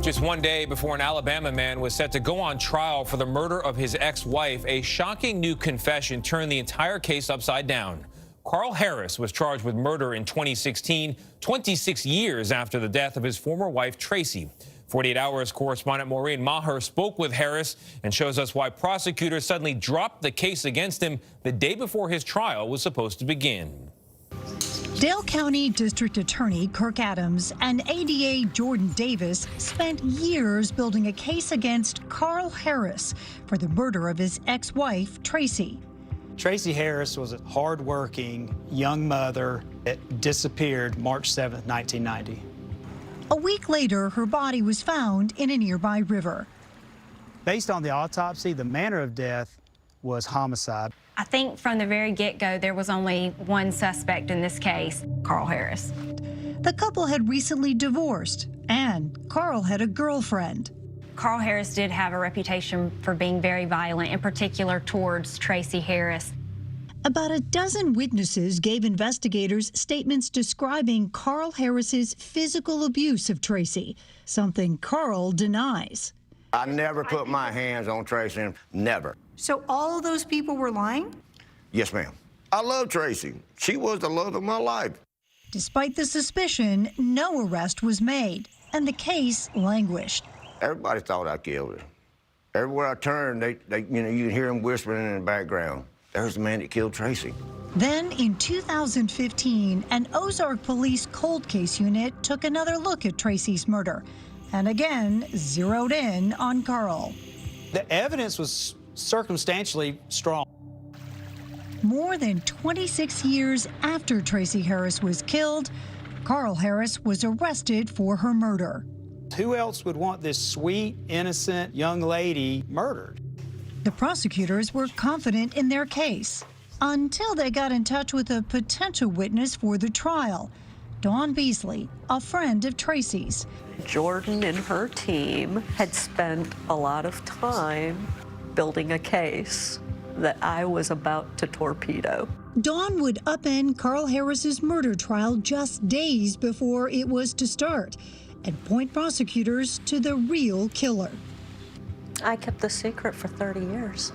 Just one day before an Alabama man was set to go on trial for the murder of his ex-wife, a shocking new confession turned the entire case upside down. Carl Harris was charged with murder in 2016, 26 years after the death of his former wife, Tracy. 48 Hours correspondent Maureen Maher spoke with Harris and shows us why prosecutors suddenly dropped the case against him the day before his trial was supposed to begin. Dale County District Attorney Kirk Adams and ADA Jordan Davis spent years building a case against Carl Harris for the murder of his ex-wife, Tracy. Tracy Harris was a hard-working young mother that disappeared March 7, 1990. A week later, her body was found in a nearby river. Based on the autopsy, the manner of death was homicide. I think from the very get-go, there was only one suspect in this case, Carl Harris. The couple had recently divorced, and Carl had a girlfriend. Carl Harris did have a reputation for being very violent, in particular towards Tracy Harris. About a dozen witnesses gave investigators statements describing Carl Harris's physical abuse of Tracy, something Carl denies. I never put my hands on Tracy, never. So all of those people were lying? Yes, ma'am. I love Tracy. She was the love of my life. Despite the suspicion, no arrest was made, and the case languished. Everybody thought I killed her. Everywhere I turned, you could hear them whispering in the background. There's the man that killed Tracy. Then, in 2015, an Ozark police cold case unit took another look at Tracy's murder, and again zeroed in on Carl. The evidence was circumstantially strong. More than 26 years after Tracy Harris was killed, Carl Harris was arrested for her murder. Who else would want this sweet, innocent young lady murdered? The prosecutors were confident in their case until they got in touch with a potential witness for the trial, Dawn Beasley, a friend of Tracy's. Jordan and her team had spent a lot of time building a case that I was about to torpedo. Dawn would upend Carl Harris's murder trial just days before it was to start and point prosecutors to the real killer. I kept the secret for 30 years.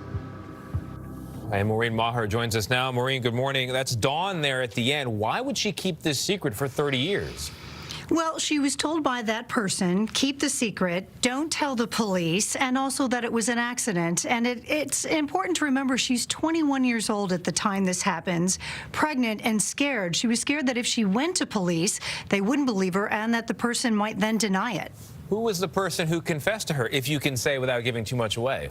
And Maureen Maher joins us now. Maureen, good morning. That's Dawn there at the end. Why would she keep this secret for 30 years? Well, she was told by that person, keep the secret, don't tell the police, and also that it was an accident. And it's important to remember she's 21 years old at the time this happens, pregnant and scared. She was scared that if she went to police, they wouldn't believe her and that the person might then deny it. Who was the person who confessed to her, if you can say without giving too much away?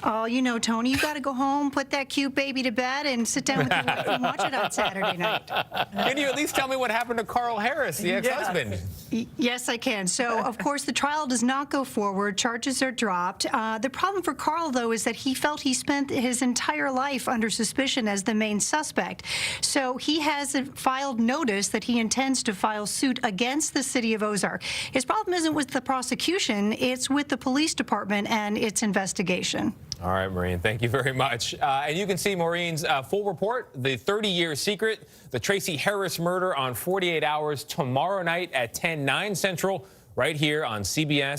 Oh, you know, Tony, you got to go home, put that cute baby to bed, and sit down with your wife and watch it on Saturday night. Can you at least tell me what happened to Carl Harris, the ex-husband? Yes, I can. So, of course, the trial does not go forward. Charges are dropped. The problem for Carl, though, is that he felt he spent his entire life under suspicion as the main suspect. So he has filed notice that he intends to file suit against the city of Ozark. His problem isn't with the prosecution. It's with the police department and its investigation. All right, Maureen, thank you very much. And you can see Maureen's full report, The 30-Year Secret, the Tracy Harris murder on 48 Hours tomorrow night at 10/9 Central, right here on CBS.